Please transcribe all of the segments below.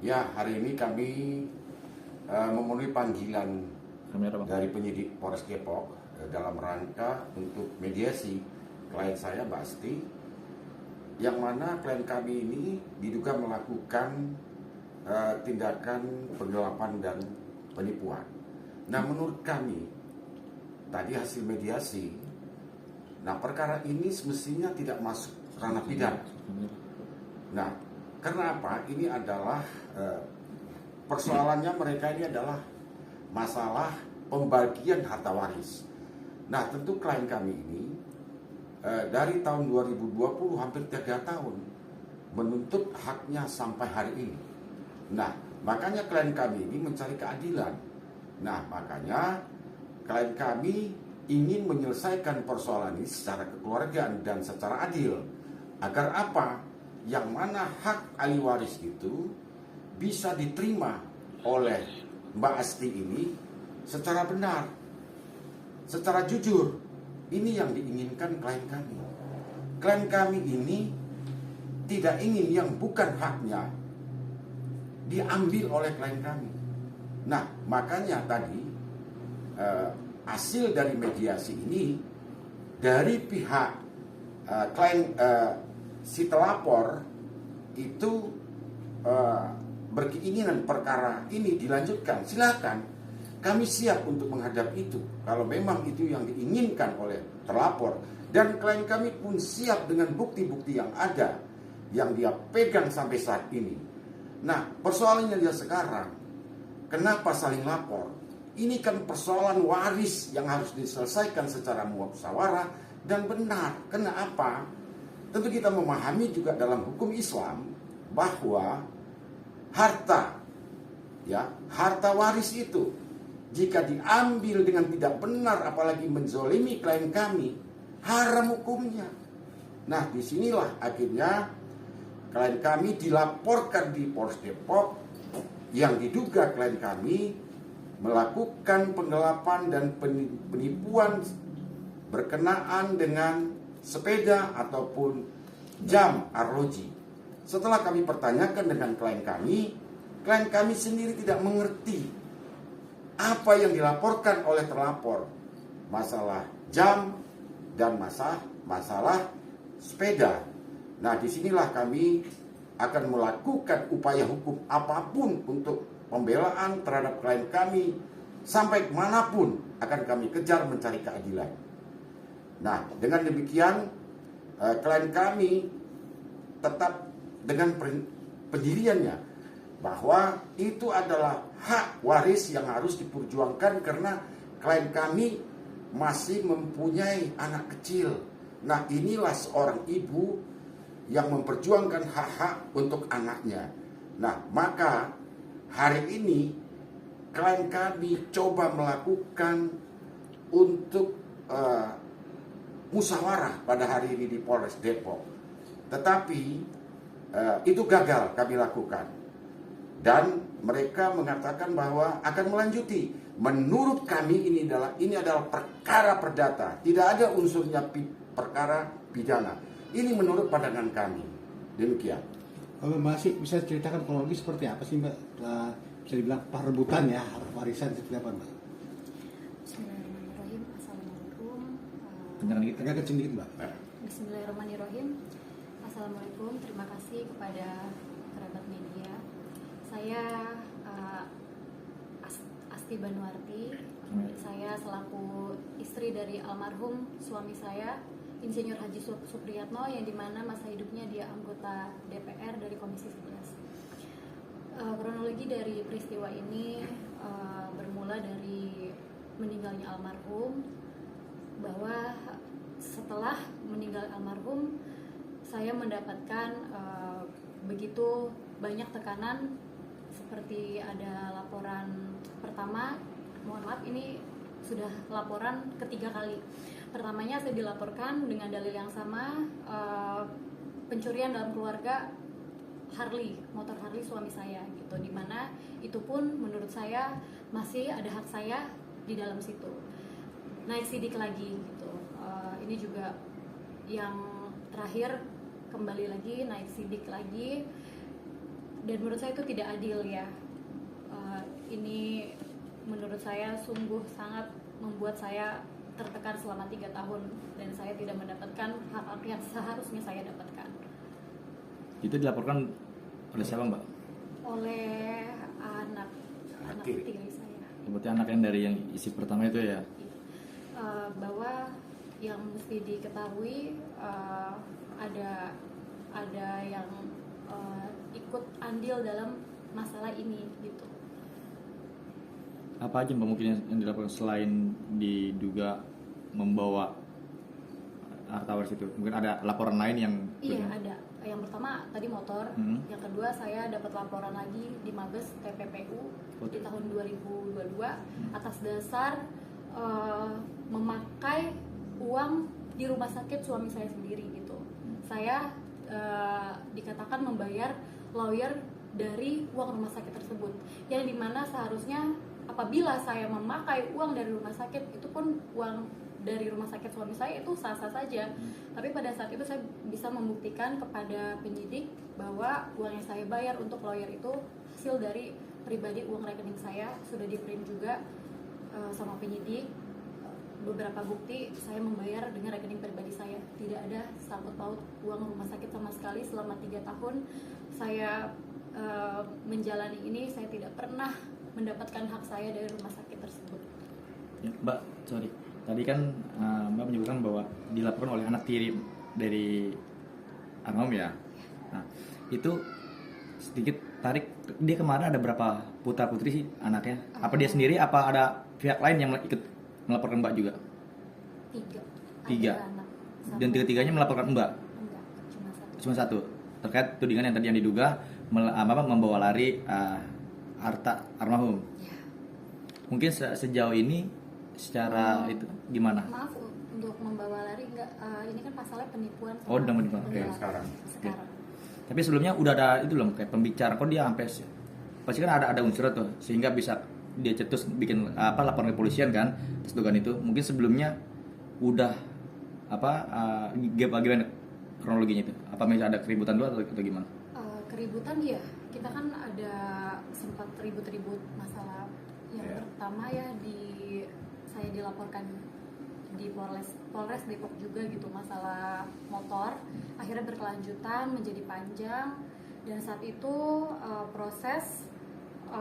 Ya, hari ini kami memenuhi panggilan dari penyidik Polres Depok dalam rangka untuk mediasi klien saya, Mbak Asti, yang mana klien kami ini diduga melakukan tindakan penggelapan dan penipuan. Nah, menurut kami tadi hasil mediasi, nah perkara ini semestinya tidak masuk ranah pidana. Nah, karena apa? Ini adalah persoalannya mereka ini adalah masalah pembagian harta waris. Nah, tentu klien kami ini dari tahun 2020 hampir 3 tahun menuntut haknya sampai hari ini. Nah, makanya klien kami ini mencari keadilan. Nah, makanya klien kami ingin menyelesaikan persoalan ini secara kekeluargaan dan secara adil. Agar apa? Yang mana hak ahli waris itu bisa diterima oleh Mbak Asti ini secara benar, secara jujur. Ini yang diinginkan klien kami. Klien kami ini tidak ingin yang bukan haknya diambil oleh klien kami. Nah, makanya tadi hasil dari mediasi ini dari pihak klien si telapor itu berkeinginan perkara ini dilanjutkan, silakan. Kami siap untuk menghadap itu kalau memang itu yang diinginkan oleh terlapor, dan klien kami pun siap dengan bukti-bukti yang ada yang dia pegang sampai saat ini. Nah, persoalannya dia sekarang, kenapa saling lapor? Ini kan persoalan waris yang harus diselesaikan secara musyawarah dan benar. Kenapa? Tentu kita memahami juga dalam hukum Islam bahwa harta waris itu jika diambil dengan tidak benar, apalagi menzolimi klien kami, haram hukumnya. Nah, disinilah akhirnya klien kami dilaporkan di Polres Depok yang diduga klien kami melakukan penggelapan dan penipuan berkenaan dengan sepeda ataupun jam arloji. Setelah kami pertanyakan dengan klien kami sendiri tidak mengerti apa yang dilaporkan oleh terlapor, masalah jam dan masalah sepeda. Nah, disinilah kami akan melakukan upaya hukum apapun untuk pembelaan terhadap klien kami. Sampai kemanapun akan kami kejar mencari keadilan. Nah, dengan demikian klien kami tetap dengan pendiriannya bahwa itu adalah hak waris yang harus diperjuangkan karena klien kami masih mempunyai anak kecil. Nah, inilah seorang ibu yang memperjuangkan hak-hak untuk anaknya. Nah, maka hari ini klien kami coba melakukan untuk musyawarah pada hari ini di Polres Depok. Tetapi itu gagal kami lakukan. Dan mereka mengatakan bahwa akan melanjuti. Menurut kami ini adalah perkara perdata. Tidak ada unsurnya perkara pidana. Ini menurut pandangan kami. Demikian. Kalau masih bisa ceritakan kronologi seperti apa sih, Mbak? Bisa dibilang perebutan ya, warisan seperti apa, Mbak? Bismillahirrahmanirrahim. Assalamualaikum. Agak kecil dikit, Mbak. Bismillahirrahmanirrahim. Assalamualaikum. Terima kasih kepada kerabat media. Saya Asti Banuarti. Saya selaku istri dari almarhum suami saya, Insinyur Haji Supriyatno, yang dimana masa hidupnya dia anggota DPR dari Komisi 11. Kronologi dari peristiwa ini bermula dari meninggalnya almarhum, bahwa setelah meninggal almarhum saya mendapatkan begitu banyak tekanan, seperti ada laporan pertama, mohon maaf ini sudah laporan ketiga kali. Pertamanya saya dilaporkan dengan dalil yang sama, pencurian dalam keluarga motor Harley suami saya gitu, dimana itu pun menurut saya masih ada hak saya di dalam situ. Naik sidik lagi gitu, ini juga yang terakhir kembali lagi naik sidik lagi dan menurut saya itu tidak adil ya. Ini menurut saya sungguh sangat membuat saya tertekan selama 3 tahun dan saya tidak mendapatkan hak-hak yang seharusnya saya dapatkan. Itu dilaporkan oleh siapa, Mbak? Oleh anak tiri. tiri saya. Berarti anak yang dari yang isi pertama itu ya? Bahwa yang mesti diketahui ada yang ikut andil dalam masalah ini gitu. Apa aja Mbak mungkin yang dilakukan selain diduga membawa harta waris itu? Mungkin ada laporan lain yang Iya ada. Yang pertama tadi motor, yang kedua saya dapat laporan lagi di Mabes TPPU di tahun 2022 atas dasar memakai uang di rumah sakit suami saya sendiri gitu. Saya dikatakan membayar lawyer dari uang rumah sakit tersebut, yang dimana seharusnya apabila saya memakai uang dari rumah sakit, itu pun uang dari rumah sakit suami saya itu sah-sah saja. Tapi pada saat itu saya bisa membuktikan kepada penyidik bahwa uang yang saya bayar untuk lawyer itu hasil dari pribadi uang rekening saya, sudah di-print juga sama penyidik. Beberapa bukti saya membayar dengan rekening pribadi saya, tidak ada sangkut paut uang rumah sakit sama sekali. Selama 3 tahun saya menjalani ini, saya tidak pernah mendapatkan hak saya dari rumah sakit tersebut. Ya, Mbak, sorry. Tadi kan Mbak menyebutkan bahwa dilaporkan oleh anak tiri dari almarhum ya. Nah, itu sedikit tarik, dia kemarin ada berapa putra putri sih anaknya? Apa dia sendiri? Apa ada pihak lain yang ikut melaporkan Mbak juga? 3. Ada anak. Dan 3-tiganya melaporkan Mbak? Enggak, Cuma satu. Terkait tudingan yang tadi yang diduga membawa lari harta almarhum. Ya. Mungkin sejauh ini secara itu gimana? Maaf untuk membawa lari enggak, ini kan pasalnya penipuan. Oh, udah penipuan. Oke, sekarang. Tapi sebelumnya udah ada itu loh kayak pembicara, kok dia sampai pasti kan ada unsur tuh sehingga bisa dia cetus bikin laporan ke polisian kan atas dugaan itu. Mungkin sebelumnya udah bagaimana kronologinya itu? Apa misalnya ada keributan dulu atau gimana? Keributan ya, kita kan ada sempat ribut-ribut masalah yang pertama ya saya dilaporkan di Polres Depok juga gitu, masalah motor. Akhirnya berkelanjutan menjadi panjang dan saat itu proses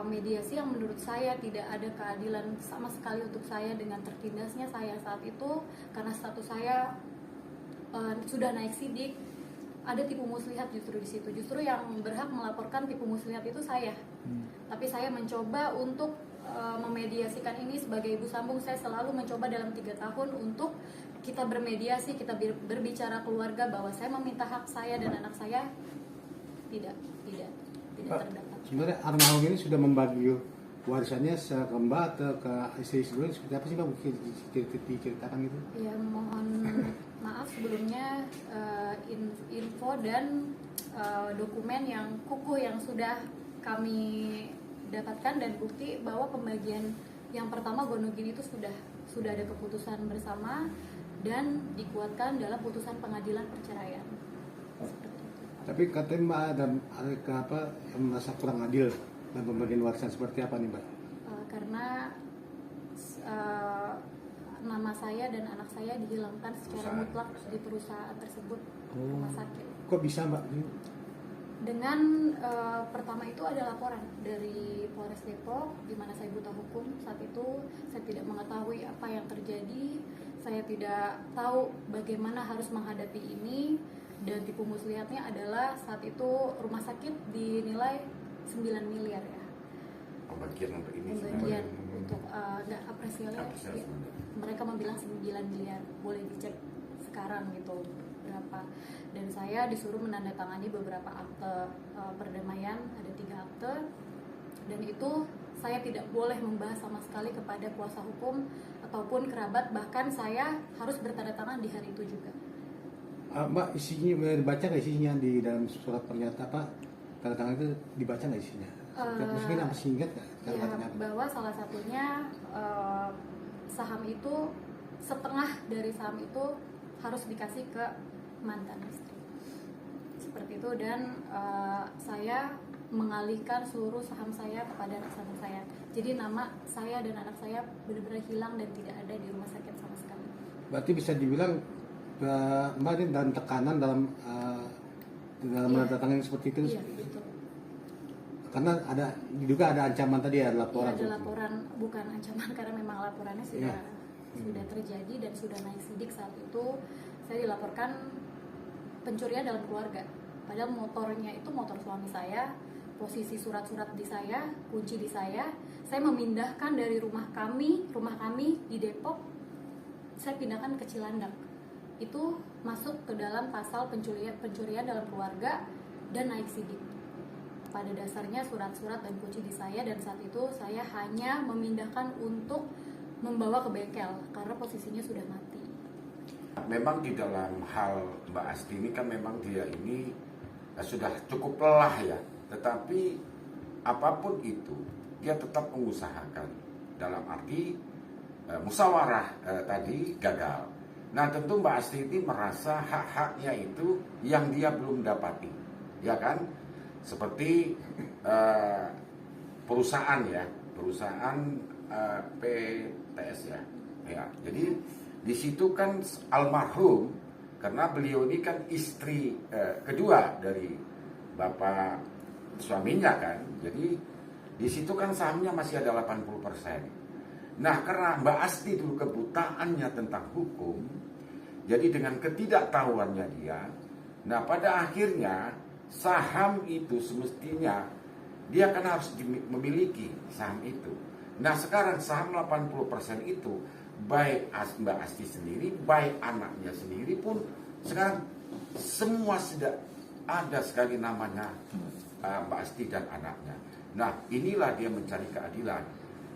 mediasi yang menurut saya tidak ada keadilan sama sekali untuk saya dengan tertindasnya saya saat itu, karena status saya sudah naik sidik. Ada tipu muslihat justru di situ. Justru yang berhak melaporkan tipu muslihat itu saya. Tapi saya mencoba untuk memediasikan ini sebagai ibu sambung. Saya selalu mencoba dalam 3 tahun untuk kita bermediasi, kita berbicara keluarga bahwa saya meminta hak saya dan anak saya tidak terdapat. Sebenarnya almarhum ini sudah membagi warisannya ke Mbak atau ke istri sebelumnya seperti apa sih Mbak? Mungkin diceritakan gitu. Ya, mohon maaf sebelumnya info dan dokumen yang kukuh yang sudah kami dapatkan dan bukti bahwa pembagian yang pertama gonogin itu sudah ada keputusan bersama dan dikuatkan dalam putusan pengadilan perceraian. Tapi katanya Mbak ada yang merasa kurang adil dalam pembagian warisan, seperti apa nih Mbak? Karena nama saya dan anak saya dihilangkan secara mutlak di perusahaan tersebut, rumah sakit. Kok bisa Mbak? Dengan pertama itu ada laporan dari Polres Depok di mana saya buta hukum saat itu. Saya tidak mengetahui apa yang terjadi, saya tidak tahu bagaimana harus menghadapi ini, dan tipu muslihatnya adalah saat itu rumah sakit dinilai 9 miliar ya. Pembagian untuk ini. Pembagian untuk apresialnya mereka membilang 9 miliar. Boleh dicek sekarang gitu berapa. Dan saya disuruh menandatangani beberapa akte perdamaian, ada 3 akte, dan itu saya tidak boleh membahas sama sekali kepada kuasa hukum ataupun kerabat, bahkan saya harus bertanda tangan di hari itu juga. Mbak, isinya dibaca nggak isinya di dalam surat pernyataan tanda tangan itu, dibaca nggak isinya? Mungkin apa sih, ingat nggak? Ya, bahwa salah satunya saham itu, setengah dari saham itu harus dikasih ke mantan istri. seperti itu, dan saya mengalihkan seluruh saham saya kepada anak sahabat saya. Jadi nama saya dan anak saya benar-benar hilang dan tidak ada di rumah sakit sama sekali. Berarti bisa dibilang Mbak ini dalam tekanan dalam menandatangani seperti itu. Iya, betul. Karena juga ada ancaman tadi ya, laporan. Iya, ada laporan, bukan ancaman karena memang laporannya sudah terjadi dan sudah naik sidik. Saat itu saya dilaporkan pencurian dalam keluarga. Padahal motornya itu motor suami saya, posisi surat-surat di saya, kunci di saya. Saya memindahkan dari rumah kami di Depok, saya pindahkan ke Cilandak. Itu masuk ke dalam pasal pencurian dalam keluarga dan naik sidik. Pada dasarnya surat-surat dan kunci di saya, dan saat itu saya hanya memindahkan untuk membawa ke bengkel karena posisinya sudah mati. Memang di dalam hal Mbak Asti ini kan memang dia ini sudah cukup lelah ya, tetapi apapun itu dia tetap mengusahakan, dalam arti musyawarah tadi gagal. Nah tentu Mbak Asti ini merasa hak-haknya itu yang dia belum dapati, ya kan? Seperti perusahaan PTS ya. Jadi di situ kan almarhum, karena beliau ini kan istri kedua dari bapak suaminya kan. Jadi di situ kan sahamnya masih ada 80%. Nah karena Mbak Asti dulu kebutaannya tentang hukum, jadi dengan ketidaktahuannya dia, nah pada akhirnya saham itu semestinya dia kan harus memiliki saham itu. Nah sekarang saham 80% itu baik Mbak Asti sendiri, baik anaknya sendiri pun sekarang semua sudah ada sekali namanya Mbak Asti dan anaknya. Nah inilah dia mencari keadilan.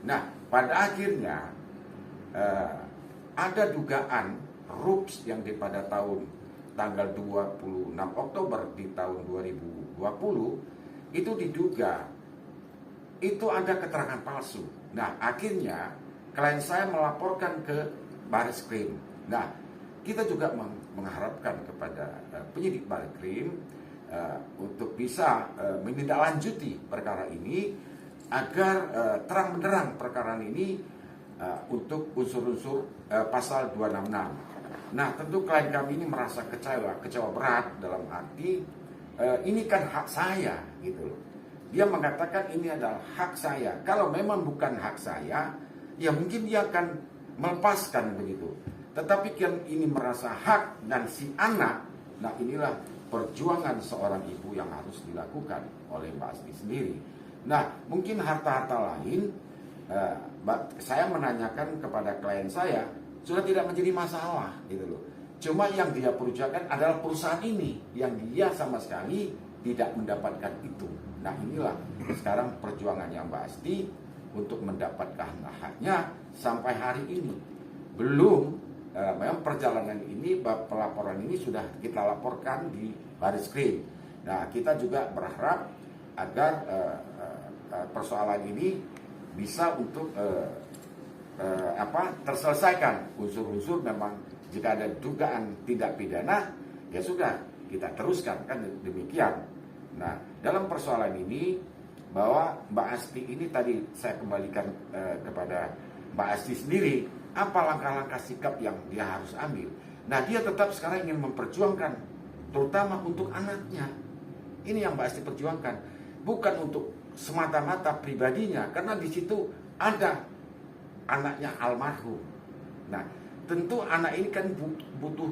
Nah pada akhirnya ada dugaan RUPS yang pada tanggal 26 Oktober di tahun 2020 itu diduga itu ada keterangan palsu. Nah akhirnya klien saya melaporkan ke Barreskrim. Nah kita juga mengharapkan kepada penyidik Barreskrim untuk bisa menindaklanjuti perkara ini agar terang benderang perkara ini untuk unsur-unsur pasal 266. Nah tentu klien kami ini merasa kecewa berat, dalam arti ini kan hak saya gitu loh. Dia mengatakan ini adalah hak saya. Kalau memang bukan hak saya, ya mungkin dia akan melepaskan begitu. Tetapi kan ini merasa hak dan si anak, nah inilah perjuangan seorang ibu yang harus dilakukan oleh Mbak Asti sendiri. Nah mungkin harta-harta lain, saya menanyakan kepada klien saya, sudah tidak menjadi masalah gitu loh. Cuma yang dia perjuangkan adalah perusahaan ini yang dia sama sekali tidak mendapatkan itu. Nah inilah sekarang perjuangannya Mbak Asti untuk mendapatkan haknya sampai hari ini. Belum, memang perjalanan ini, pelaporan ini sudah kita laporkan di Barreskrim. Nah kita juga berharap agar persoalan ini bisa untuk terselesaikan. Unsur-unsur memang jika ada dugaan tindak pidana, ya sudah kita teruskan, kan demikian. Nah dalam persoalan ini, bahwa Mbak Asti ini tadi saya kembalikan kepada Mbak Asti sendiri, apa langkah-langkah sikap yang dia harus ambil. Nah dia tetap sekarang ingin memperjuangkan, terutama untuk anaknya. Ini yang Mbak Asti perjuangkan, bukan untuk semata-mata pribadinya, karena di situ ada anaknya almarhum. Nah tentu anak ini kan butuh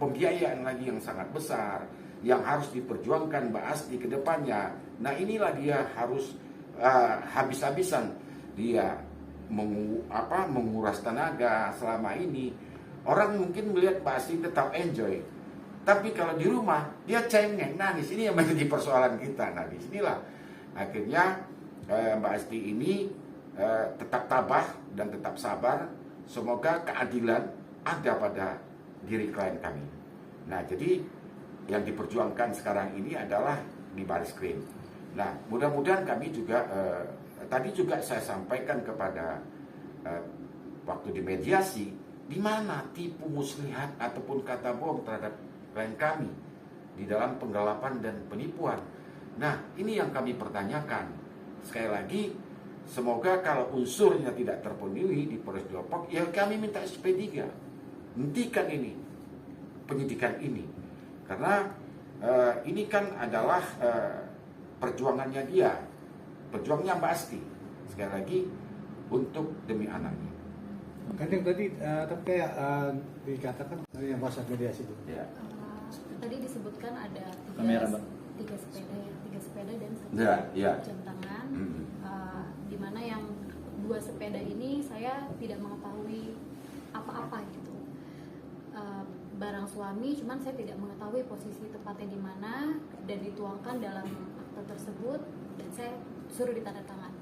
pembiayaan lagi yang sangat besar, yang harus diperjuangkan Mbak Asti ke depannya. Nah inilah dia harus habis-habisan dia menguras tenaga selama ini. Orang mungkin melihat Mbak Asti tetap enjoy, tapi kalau di rumah dia cengeng, nangis. Ini yang menjadi persoalan kita. Nah disinilah akhirnya Mbak Asti ini tetap tabah dan tetap sabar. Semoga keadilan ada pada diri klien kami. Nah jadi yang diperjuangkan sekarang ini adalah di Barreskrim. Nah mudah-mudahan kami juga tadi juga saya sampaikan kepada waktu di mediasi, di mana tipu muslihat ataupun kata bohong terhadap klien kami. di dalam penggelapan dan penipuan. Nah, ini yang kami pertanyakan. Sekali lagi, semoga kalau unsurnya tidak terpenuhi di Polres Depok, ya kami minta SP3. Hentikan ini, penyidikan ini. Karena ini kan adalah perjuangannya dia, perjuangnya Mbak Asti. Sekali lagi, untuk demi anaknya. Kan yang tadi tapi kayak dikatakan yang proses mediasi itu. Ya. Tadi disebutkan ada Kamera, Bang. tiga sepeda dan satu Ya. jam tangan. Hmm. Di mana yang 2 sepeda ini saya tidak mengetahui apa-apa gitu. Barang suami, cuman saya tidak mengetahui posisi tepatnya di mana dan dituangkan dalam akte tersebut dan saya suruh ditandatangan.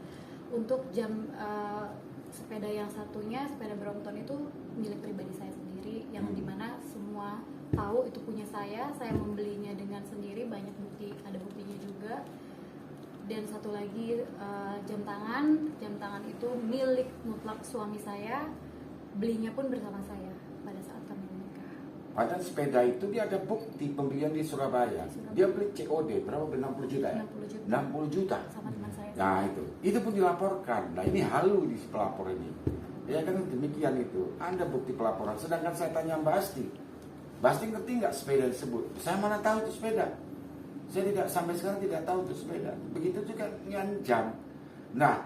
Untuk jam sepeda yang satunya, sepeda Brompton itu milik pribadi saya sendiri, yang dimana semua tahu itu punya saya membelinya dengan sendiri, banyak bukti, ada buktinya juga. Dan satu lagi jam tangan itu milik mutlak suami saya, belinya pun bersama saya pada saat kami menikah. Padahal sepeda itu dia ada bukti pembelian di Surabaya. Dia beli COD berapa? 60 juta ya? 60 juta. 60 juta. Sama teman saya. Nah itu pun dilaporkan. Nah ini halu di pelapor ini. Ya kan demikian itu. Ada bukti pelaporan. Sedangkan saya tanya Mbak Asti, Mbak Asti ngerti nggak sepeda tersebut? Saya mana tahu itu sepeda. Saya tidak sampai sekarang tidak tahu itu sepeda. Begitu juga dengan jam. Nah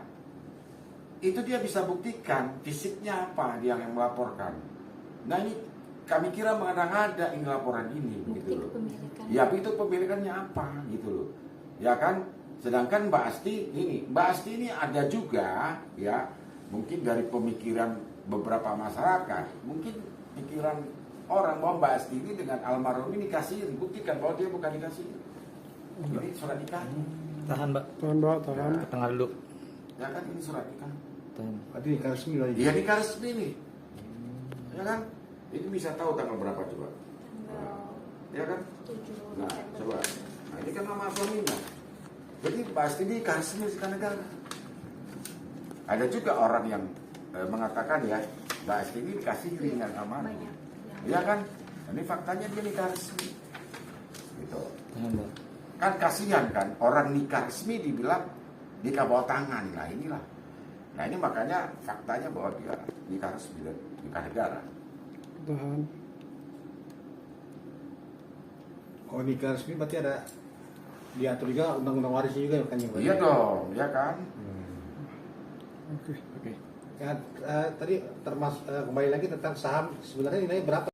itu dia bisa buktikan fisiknya apa dia yang melaporkan. Nah ini kami kira mengada-ngada ini laporan ini, Bukti gitu loh. kepemilikan. Ya itu pemilikannya apa, gitu loh. Ya kan. Sedangkan Mbak Asti ini ada juga ya, mungkin dari pemikiran beberapa masyarakat, mungkin pikiran orang bahwa Mbak Asti ini dengan almarhum ini dikasihin, buktikan bahwa dia bukan dikasihin. Ini surat nikah. Tahan, Mbak. Tahan. Ya. Tengah dulu. Ya kan ini surat nikah. Tahan. Berarti nikah resmi lagi. Iya nikah resmi nih. Ya kan? Ini bisa tahu tanggal berapa coba? Tanggal Ya kan? 7 Nah, November. coba. Nah, ini kan nama suaminya. Jadi pasti di resmi negara. Ada juga orang yang mengatakan ya, Mbak Asti ini dikasih ringan aman. Banyak. Iya kan? Ini faktanya dia nikah resmi. Gitu. Tahan, Mbak. Kan kasihan kan orang nikah resmi dibilang nikah bawah tangan. Nah inilah. Nah ini makanya faktanya bahwa dia nikah resmi dan nikah negara. Tahan. Oh nikah resmi berarti ada diatur juga undang-undang warisnya juga kan yang Iya dong, ya kan? Oke. Oke. Ya, tadi termasuk kembali lagi tentang saham sebenarnya nilainya berapa?